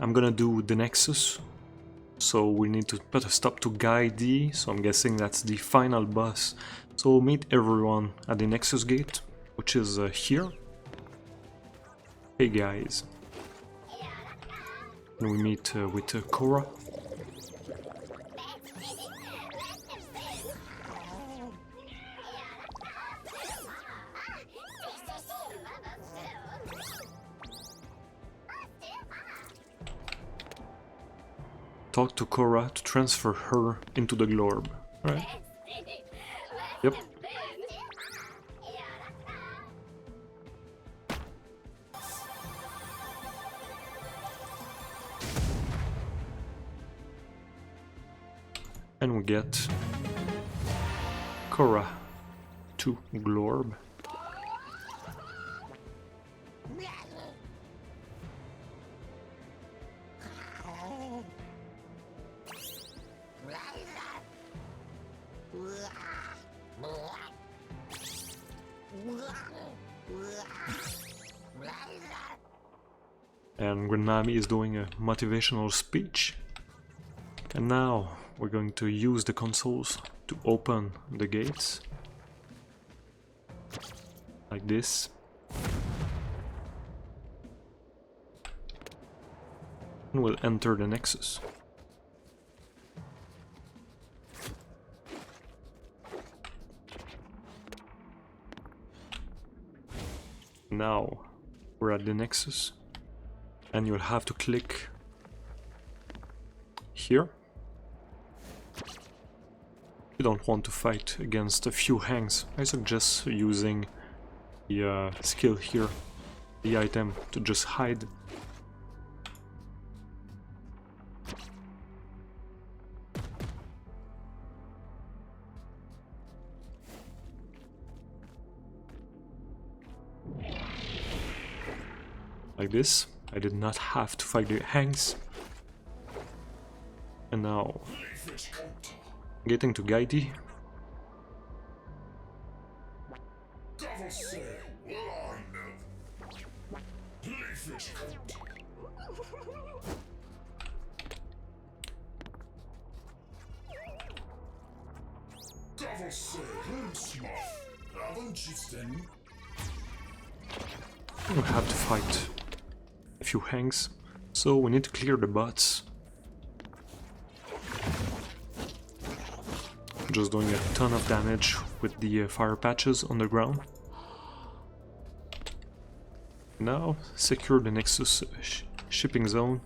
I'm gonna do the Nexus. So we need to put a stop to Guy D, so I'm guessing that's the final boss. So we'll meet everyone at the Nexus gate, which is here. Hey guys. And we meet with Cora. Talk to Cora to transfer her into the glorb. Right? Yep. And we get Cora to glorb. And Granami is doing a motivational speech. And now we're going to use the consoles to open the gates. Like this. And we'll enter the Nexus. Now we're at the Nexus. And you'll have to click here. You don't want to fight against a few hangs. I suggest using the skill here, the item, to just hide. Like this. I did not have to fight the hangs. And now, getting to Gaidi. We have to fight a few hangs, so we need to clear the bots. Just doing a ton of damage with the fire patches on the ground. Now secure the Nexus shipping zone.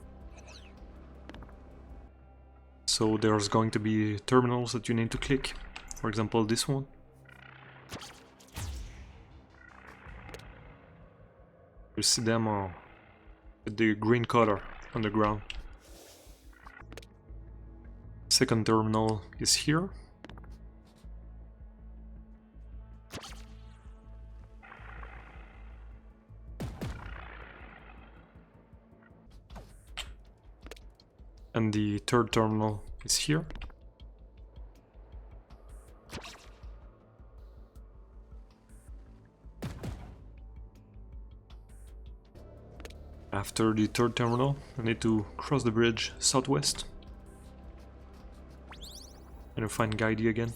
So there's going to be terminals that you need to click. For example, this one. You see them with the green color on the ground. Second terminal is here. And the third terminal is here. After the third terminal, I need to cross the bridge southwest. And find Gaidi again.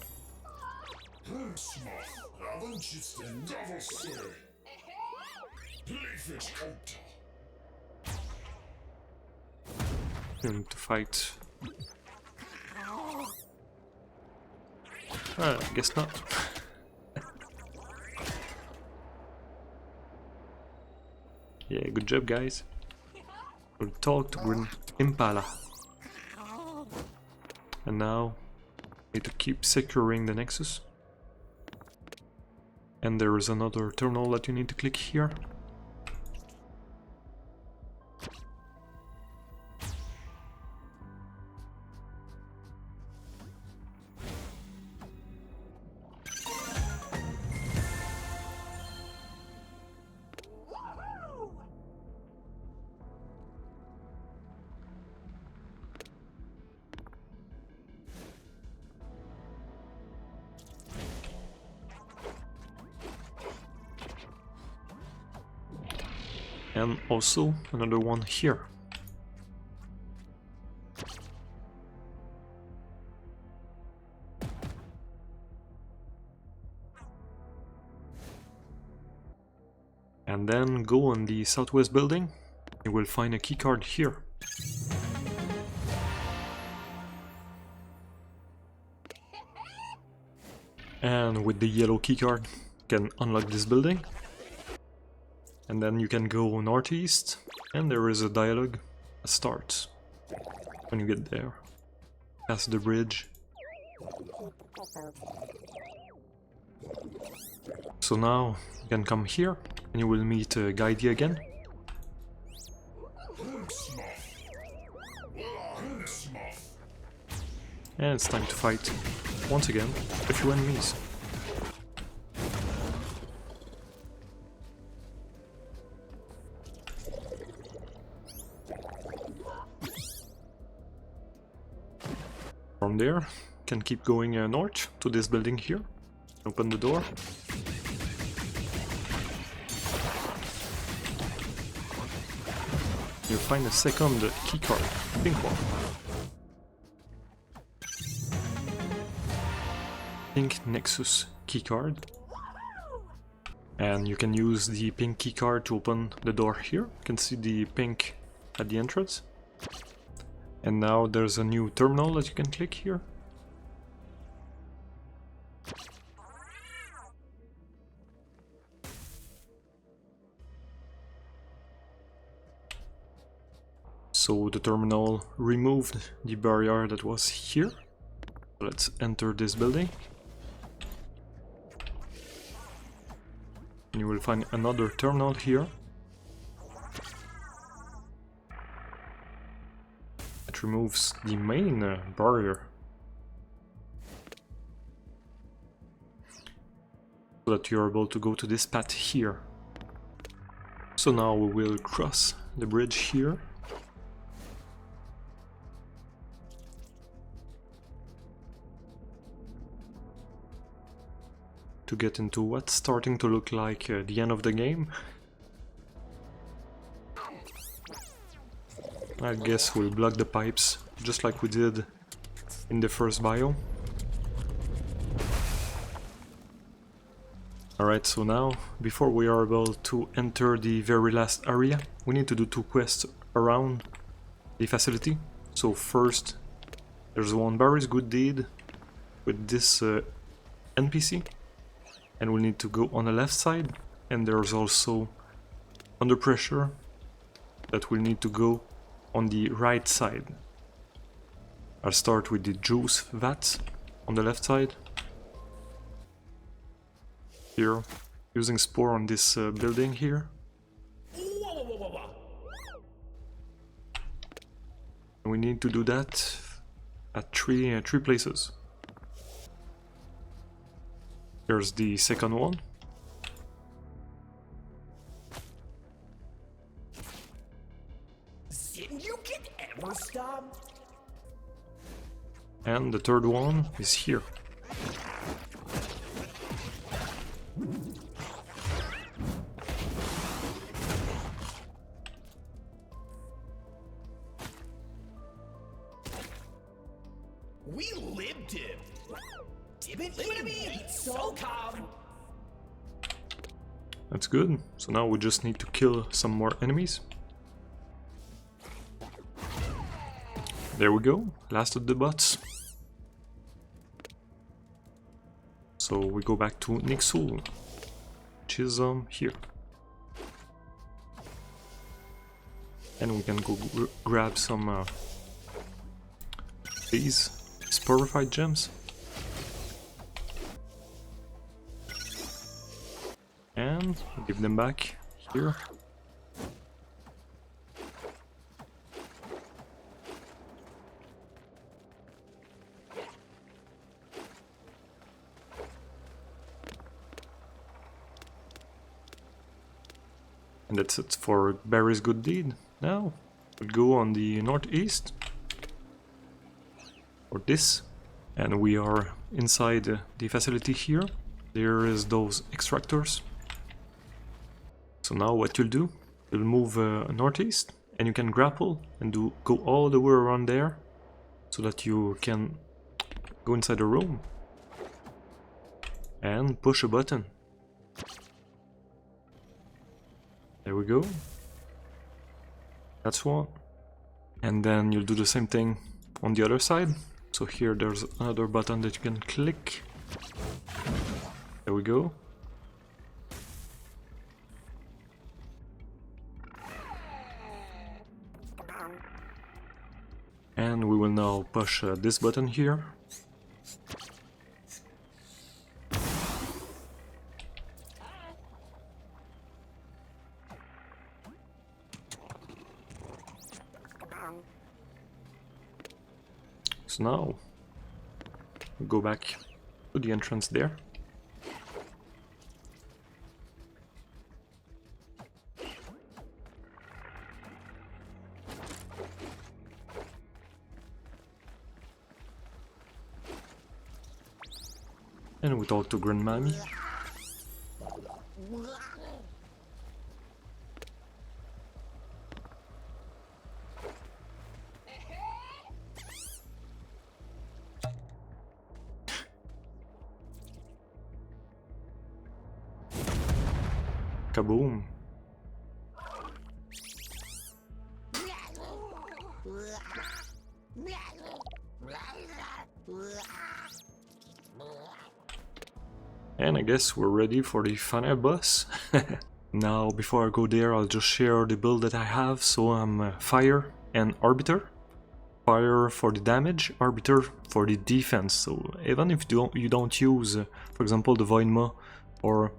You need to fight. I guess not. Yeah, good job, guys. We'll talk to Green Impala. And now, need to keep securing the Nexus. And there is another terminal that you need to click here. And also another one here. And then go on the southwest building. You will find a keycard here. And with the yellow keycard, you can unlock this building. And then you can go northeast, and there is a dialogue that starts when you get there. Past the bridge. So now you can come here, and you will meet Guidey again. And it's time to fight, once again, a few enemies. From there, you can keep going north to this building here. Open the door. You'll find a second keycard, pink one. Pink Nexus keycard. And you can use the pink keycard to open the door here. You can see the pink at the entrance. And now there's a new terminal that you can click here. So the terminal removed the barrier that was here. Let's enter this building. And you will find another terminal here. It removes the main barrier. So that you're able to go to this path here. So now we will cross the bridge here. To get into what's starting to look like the end of the game. I guess we'll block the pipes, just like we did in the first biome. Alright, so now, before we are able to enter the very last area, we need to do 2 quests around the facility. So first, there's one Barry's Good Deed with this NPC. And we need to go on the left side, and there's also Under Pressure that we'll need to go on the right side. I'll start with the juice vat on the left side. Here, using Spore on this building here. And we need to do that at three places. Here's the second one. Didn't you get ever stopped? And the third one is here. We lived him. Didn't you meet so calm? That's good. So now we just need to kill some more enemies. There we go. Last of the bots. So we go back to Nexus, which is here. And we can go grab some these sporified gems. And give them back here. And that's it for Barry's Good Deed. Now we'll go on the northeast, or this, and we are inside the facility here. There is those extractors. So now what you'll do, you'll move northeast, and you can grapple and go all the way around there, so that you can go inside the room and push a button. There we go. That's one. And then you'll do the same thing on the other side. So here there's another button that you can click. There we go. And we will now push this button here. So now, we go back to the entrance there. And we talk to Grandmammy. Kaboom. And I guess we're ready for the final boss. Now, before I go there, I'll just share the build that I have. So I'm Fire and Arbiter. Fire for the damage, Arbiter for the defense. So even if you don't use, for example, the Void Maw or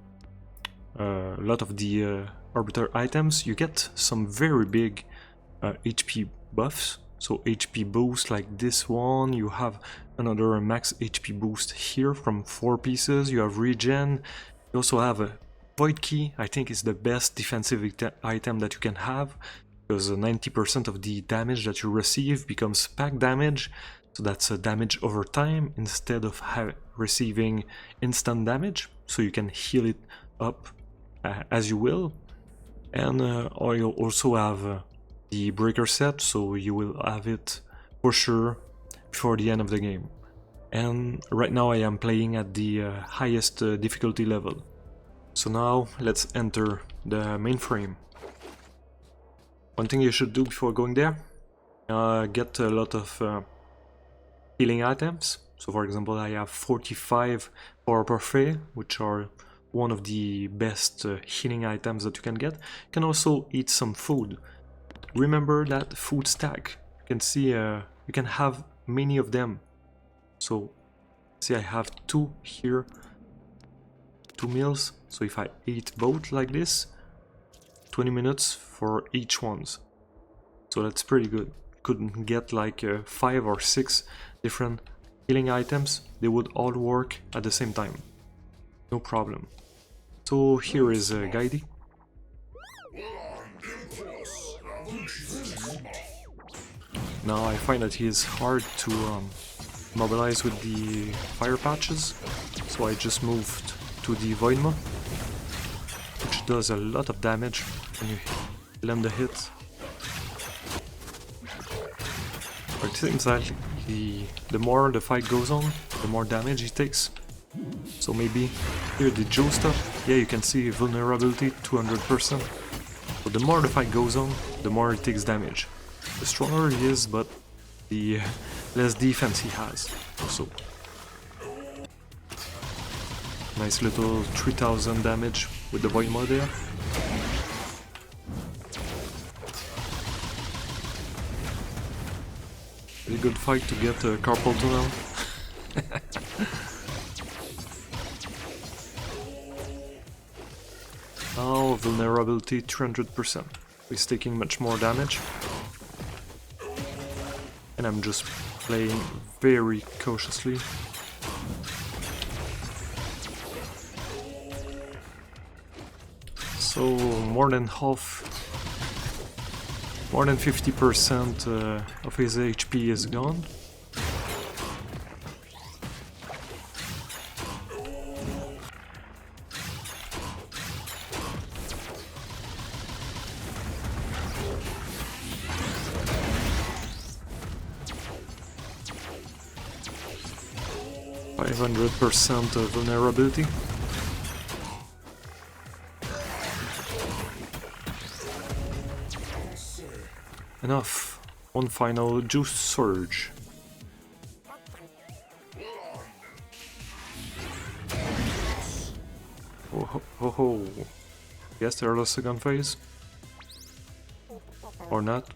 a lot of the Arbiter items, you get some very big HP buffs. So HP boost like this one, you have another max HP boost here from 4 pieces, you have regen, you also have a Void Key. I think is the best defensive item that you can have, because 90% of the damage that you receive becomes pack damage, so that's damage over time instead of receiving instant damage, so you can heal it up as you will. And you also have the breaker set, so you will have it for sure before the end of the game. And right now I am playing at the highest difficulty level. So now let's enter the mainframe. One thing you should do before going there, get a lot of healing items. So for example, I have 45 Power Parfait, which are one of the best healing items that you can get. You can also eat some food. Remember that food stack. You can see you can have many of them. So see, I have 2 here, 2 meals. So if I eat both like this, 20 minutes for each ones. So that's pretty good. Couldn't get like 5 or 6 different healing items. They would all work at the same time. No problem. So here is Guidey. Now I find that he is hard to mobilize with the fire patches, so I just moved to the Void Maw, which does a lot of damage when you land a hit. But it seems like the more the fight goes on, the more damage he takes. So maybe here the Joe stuff, yeah, you can see vulnerability 200%. So the more the fight goes on, the more he takes damage. The stronger he is, but the less defense he has. So nice little 3000 damage with the Void Maw there. Really good fight to get a carpal tunnel. Now vulnerability 300%. He's taking much more damage. And I'm just playing very cautiously. So more than 50% of his HP is gone. %, vulnerability. enough. One final juice surge. Oh ho ho ho. Yes, there's a second phase. Or not.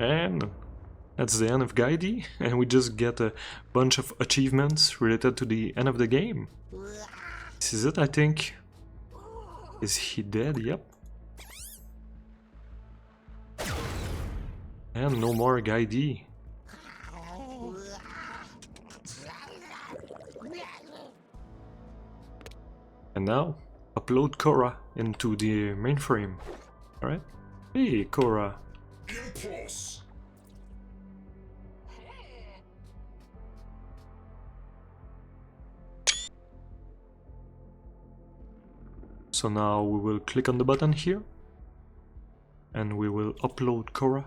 And that's the end of Gaidi, and we just get a bunch of achievements related to the end of the game. This is it, I think. Is he dead? Yep. And no more Gaidi. And now, upload Korra into the mainframe. Alright? Hey, Korra. Impulse. So now we will click on the button here. And we will upload Korra.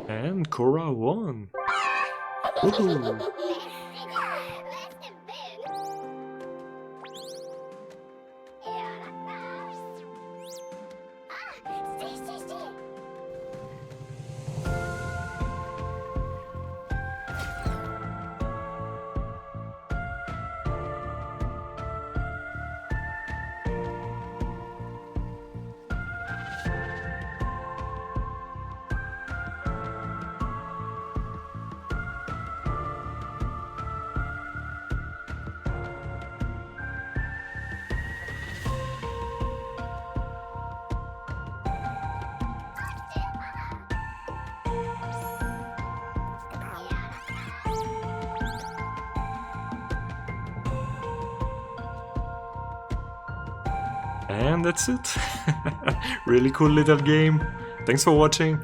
And Korra won! Woohoo! And that's it. Really cool little game. Thanks for watching.